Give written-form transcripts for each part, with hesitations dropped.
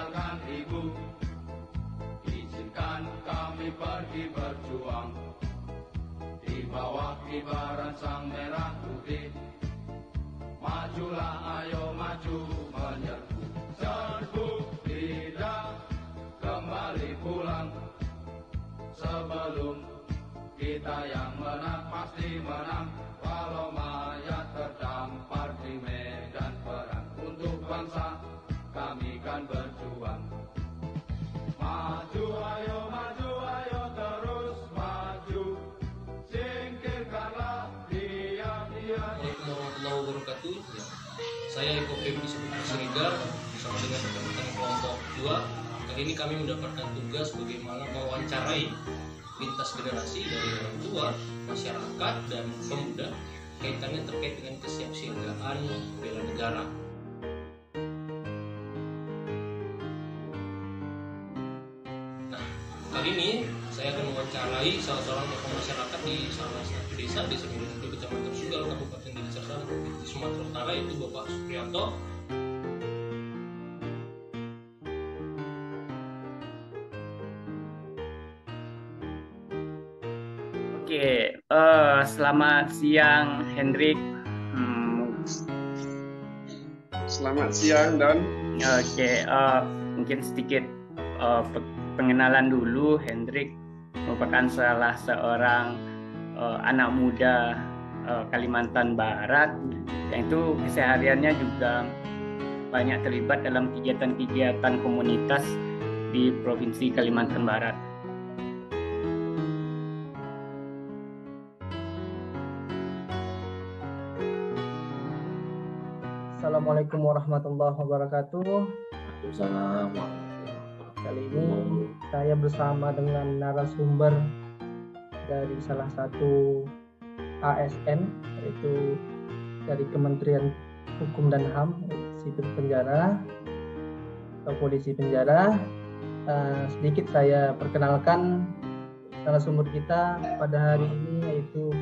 tinggalkan ibu. Izinkan kami pergi berjuang di bawah kibaran sang merah putih. Majulah, ayo maju menyerbu, serbu, tidak kembali pulang. Sebelum kita yang menang, pasti menang. Walau mayat terdampar di medan perang, untuk bangsa kami kan berjuang. Maju, ayo terus maju. Singkirkanlah dia-dia. Assalamualaikum warahmatullahi wabarakatuh. Saya Eko Febri Siregar bersama dengan rekan-rekan kelompok 2. Kali ini kami mendapatkan tugas bagaimana mewawancarai lintas generasi dari orang tua, masyarakat, dan pemuda kaitannya terkait dengan kesiapsiagaan bela negara. Nah, kali ini saya akan mewawancarai salah seorang tokoh masyarakat di salah satu desa Miluju, Kecamatan Sugal, Kabupaten Deli Serdang, di Sumatera Utara, yaitu Bapak Supriyanto. Oke, selamat siang Hendrik. Selamat siang Don. Oke, mungkin sedikit pengenalan dulu. Hendrik merupakan salah seorang anak muda Kalimantan Barat yang itu kesehariannya juga banyak terlibat dalam kegiatan-kegiatan komunitas di Provinsi Kalimantan Barat. Assalamualaikum warahmatullahi wabarakatuh. Waalaikumsalam. Kali ini saya bersama dengan narasumber dari salah satu ASN, yaitu dari Kementerian Hukum dan HAM, sipir penjara atau polisi penjara. Sedikit saya perkenalkan narasumber kita pada hari ini, yaitu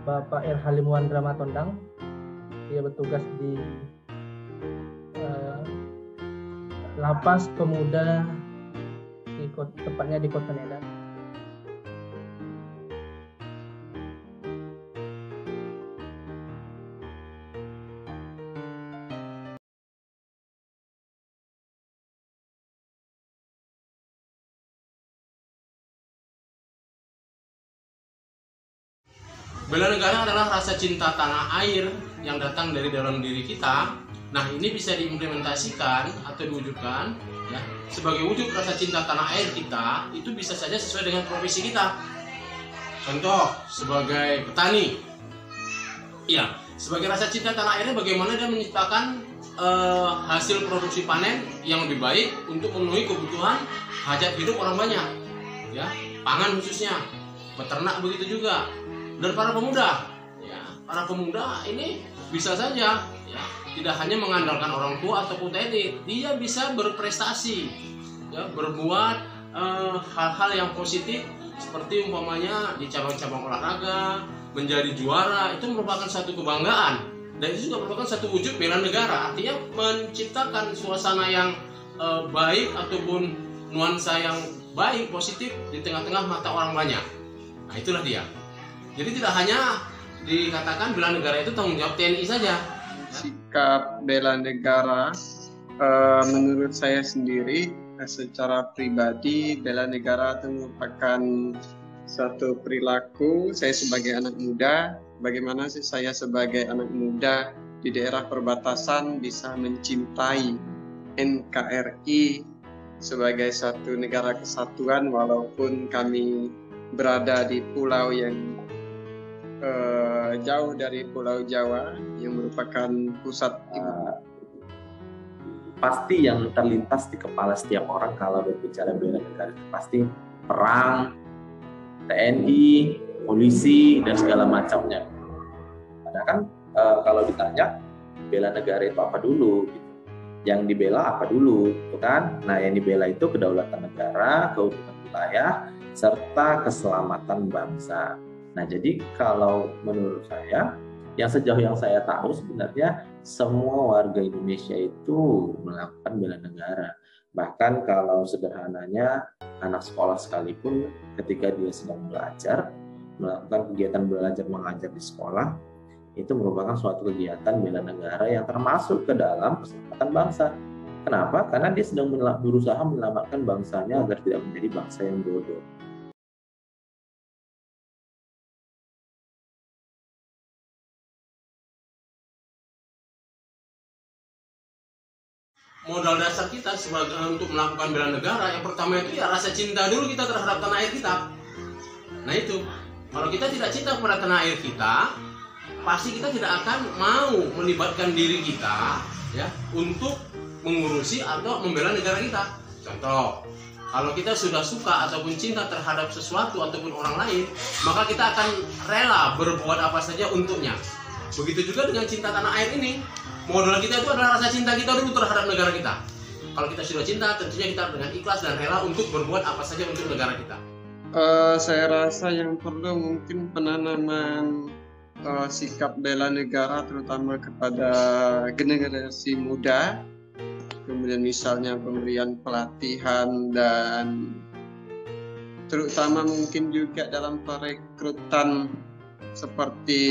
Bapak Halim Wandra Matondang. Dia bertugas di Lapas Pemuda tepatnya di Kota Medan. Bela negara adalah rasa cinta tanah air yang datang dari dalam diri kita. Nah, ini bisa diimplementasikan atau diwujudkan ya, sebagai wujud rasa cinta tanah air kita, itu bisa saja sesuai dengan profesi kita. Contoh, sebagai petani. Ya, sebagai rasa cinta tanah airnya bagaimana dia menciptakan hasil produksi panen yang lebih baik untuk memenuhi kebutuhan hajat hidup orang banyak. Ya, pangan khususnya, peternak begitu juga. Dan para pemuda, ya, para pemuda ini bisa saja ya, tidak hanya mengandalkan orang tua ataupun TNI, dia bisa berprestasi, ya, berbuat hal-hal yang positif seperti umpamanya di cabang-cabang olahraga, menjadi juara, itu merupakan satu kebanggaan dan itu juga merupakan satu wujud bela negara, artinya menciptakan suasana yang baik ataupun nuansa yang baik, positif di tengah-tengah mata orang banyak. Nah, itulah dia. Jadi tidak hanya dikatakan bela negara itu tanggung jawab TNI saja. Sikap bela negara, menurut saya sendiri, secara pribadi, bela negara itu merupakan suatu perilaku. Saya sebagai anak muda, bagaimana sih saya sebagai anak muda di daerah perbatasan bisa mencintai NKRI sebagai satu negara kesatuan, walaupun kami berada di pulau yang jauh dari Pulau Jawa yang merupakan pusat ibu. Pasti yang terlintas di kepala setiap orang kalau berbicara bela negara itu pasti perang, TNI, polisi, dan segala macamnya. Padahal kan kalau ditanya bela negara itu apa dulu, gitu. Yang dibela apa dulu, gitu kan? Nah, yang dibela itu kedaulatan negara, keutuhan wilayah, serta keselamatan bangsa. Nah, jadi kalau menurut saya, yang sejauh yang saya tahu sebenarnya semua warga Indonesia itu melakukan bela negara. Bahkan kalau sederhananya anak sekolah sekalipun ketika dia sedang belajar, melakukan kegiatan belajar mengajar di sekolah, itu merupakan suatu kegiatan bela negara yang termasuk ke dalam keselamatan bangsa. Kenapa? Karena dia sedang berusaha menyelamatkan bangsanya agar tidak menjadi bangsa yang bodoh. Modal dasar kita sebagai untuk melakukan bela negara, yang pertama itu ya rasa cinta dulu kita terhadap tanah air kita. Nah itu, kalau kita tidak cinta pada tanah air kita, pasti kita tidak akan mau melibatkan diri kita ya untuk mengurusi atau membela negara kita. Contoh, kalau kita sudah suka ataupun cinta terhadap sesuatu ataupun orang lain, maka kita akan rela berbuat apa saja untuknya. Begitu juga dengan cinta tanah air ini. Modal kita itu adalah rasa cinta kita dulu terhadap negara kita. Kalau kita sudah cinta, tentunya kita dengan ikhlas dan rela untuk berbuat apa saja untuk negara kita. Saya rasa yang perlu mungkin penanaman sikap bela negara terutama kepada generasi muda. Kemudian misalnya pemberian pelatihan dan terutama mungkin juga dalam perekrutan seperti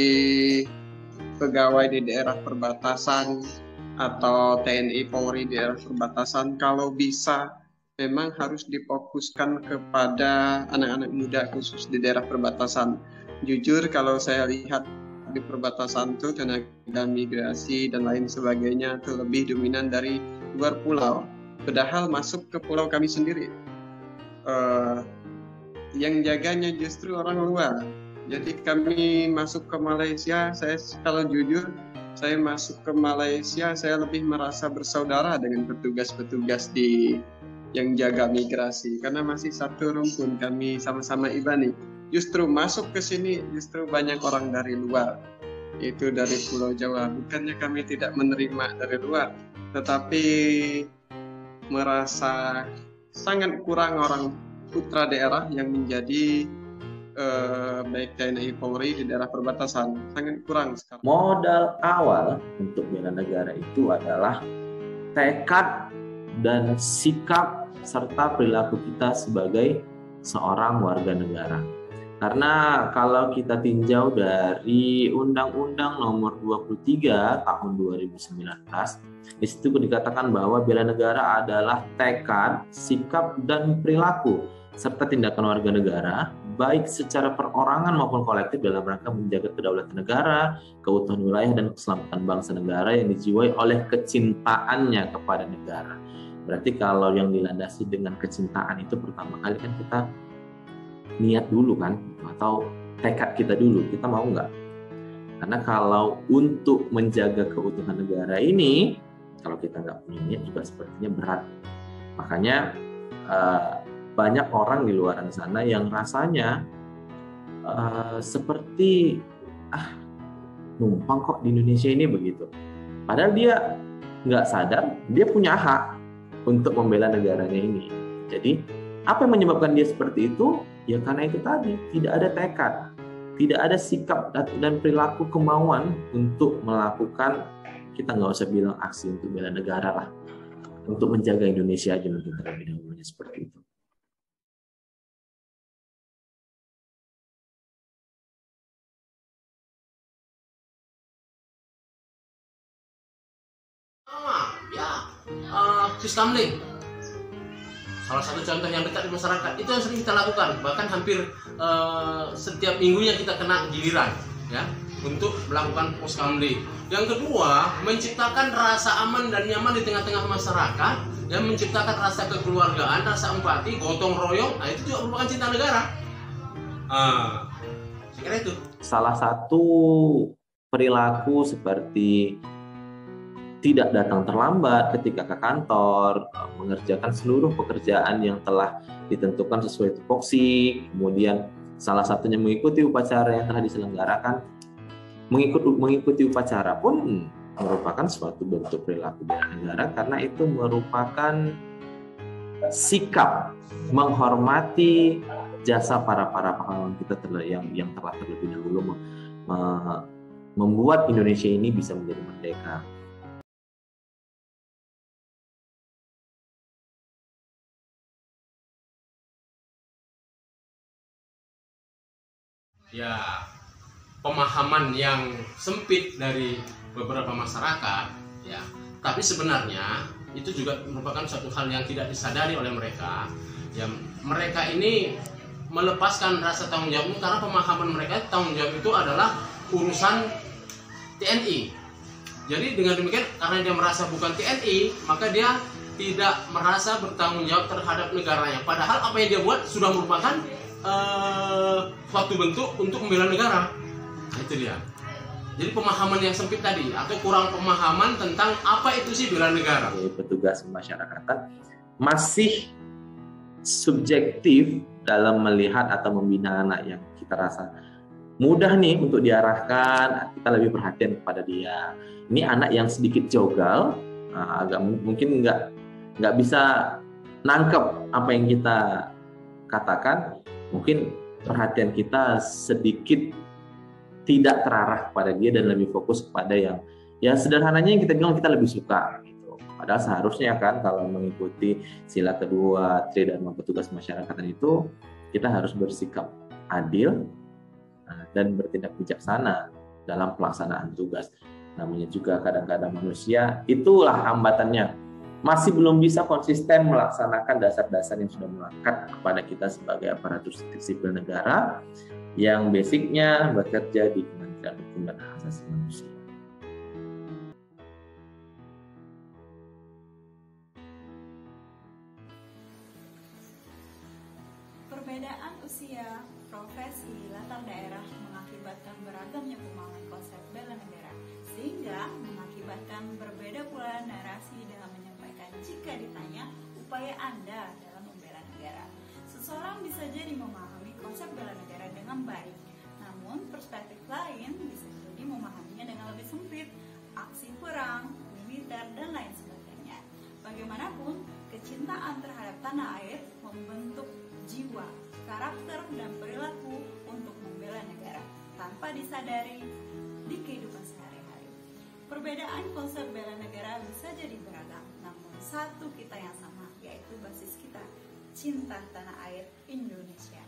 pegawai di daerah perbatasan atau TNI Polri di daerah perbatasan, kalau bisa memang harus difokuskan kepada anak-anak muda khusus di daerah perbatasan. Jujur kalau saya lihat di perbatasan itu tenaga migrasi dan lain sebagainya itu lebih dominan dari luar pulau. Padahal masuk ke pulau kami sendiri, yang jaganya justru orang luar. Jadi kami masuk ke Malaysia, kalau jujur, saya masuk ke Malaysia, saya lebih merasa bersaudara dengan petugas-petugas yang jaga migrasi. Karena masih satu rumpun, kami sama-sama Ibani. Justru masuk ke sini, justru banyak orang dari luar. Itu dari Pulau Jawa. Bukannya kami tidak menerima dari luar, tetapi merasa sangat kurang orang putra daerah yang menjadi baik TNI Polri di daerah perbatasan, sangat kurang sekarang. Modal awal untuk bela negara itu adalah tekad dan sikap serta perilaku kita sebagai seorang warga negara. Karena kalau kita tinjau dari Undang-Undang Nomor 23 Tahun 2019, di situ dikatakan bahwa bela negara adalah tekad, sikap, dan perilaku serta tindakan warga negara, baik secara perorangan maupun kolektif dalam rangka menjaga kedaulatan negara, keutuhan wilayah, dan keselamatan bangsa negara yang dijiwai oleh kecintaannya kepada negara. Berarti kalau yang dilandasi dengan kecintaan itu pertama kali kan kita niat dulu kan, atau tekad kita dulu, kita mau nggak? Karena kalau untuk menjaga keutuhan negara ini, kalau kita nggak punya niat juga sepertinya berat. Makanya banyak orang di luar sana yang rasanya seperti numpang kok di Indonesia ini begitu. Padahal dia nggak sadar dia punya hak untuk membela negaranya ini. Jadi apa yang menyebabkan dia seperti itu? Ya karena itu tadi, tidak ada tekad, tidak ada sikap dan perilaku kemauan untuk melakukan, kita nggak usah bilang aksi untuk bela negara lah, untuk menjaga Indonesia aja mungkin terlebih dahulunya seperti itu. Siskamling, salah satu contoh yang dekat di masyarakat, itu yang sering kita lakukan, bahkan hampir setiap minggunya kita kena giliran ya untuk melakukan poskamling. Yang kedua, menciptakan rasa aman dan nyaman di tengah-tengah masyarakat, dan menciptakan rasa kekeluargaan, rasa empati, gotong royong. Nah, itu juga merupakan cinta negara. Saya kira itu salah satu perilaku seperti tidak datang terlambat ketika ke kantor, mengerjakan seluruh pekerjaan yang telah ditentukan sesuai tupoksi, kemudian salah satunya mengikuti upacara yang telah diselenggarakan. Mengikuti upacara pun merupakan suatu bentuk perilaku bela negara, karena itu merupakan sikap menghormati jasa para pahlawan kita yang telah terlebih dahulu membuat Indonesia ini bisa menjadi merdeka. ya pemahaman yang sempit dari beberapa masyarakat, ya. Tapi sebenarnya itu juga merupakan suatu hal yang tidak disadari oleh mereka. Ya, mereka ini melepaskan rasa tanggung jawab karena pemahaman mereka tanggung jawab itu adalah urusan TNI. Jadi dengan demikian, karena dia merasa bukan TNI, maka dia tidak merasa bertanggung jawab terhadap negaranya. Padahal apa yang dia buat sudah merupakan suatu bentuk untuk membela negara. Nah, itu dia. Jadi pemahaman yang sempit tadi, atau kurang pemahaman tentang apa itu sih bela negara. Petugas masyarakatan masih subjektif dalam melihat atau membina anak yang kita rasa mudah nih untuk diarahkan, kita lebih perhatian kepada dia. Ini anak yang sedikit jogal, agak mungkin nggak bisa nangkep apa yang kita katakan, mungkin perhatian kita sedikit tidak terarah kepada dia dan lebih fokus kepada yang ya sederhananya yang kita bilang kita lebih suka gitu. Padahal seharusnya kan kalau mengikuti sila kedua Tridharma petugas masyarakatan itu kita harus bersikap adil dan bertindak bijaksana dalam pelaksanaan tugas. Namanya juga kadang-kadang manusia, itulah hambatannya. Masih belum bisa konsisten melaksanakan dasar-dasar yang sudah melekat kepada kita sebagai aparatur sipil negara yang basicnya bekerja di Kementerian Hukum dan Hak Asasi Manusia. Perbedaan usia, profesi, latar daerah mengakibatkan beragamnya pemahaman konsep bela negara, sehingga mengakibatkan berbeda pula narasi dalam menyampaikan jika ditanya upaya Anda dalam membela negara. Seseorang bisa jadi memahami konsep bela negara dengan baik, namun perspektif lain bisa jadi memahaminya dengan lebih sempit, aksi perang, militer, dan lain sebagainya. Bagaimanapun, kecintaan terhadap tanah air membentuk jiwa, karakter, dan perilaku untuk membela negara tanpa disadari di kehidupan sehari-hari. Perbedaan konsep bela negara bisa jadi beragam, namun satu kita yang sama, yaitu basis kita, cinta tanah air Indonesia.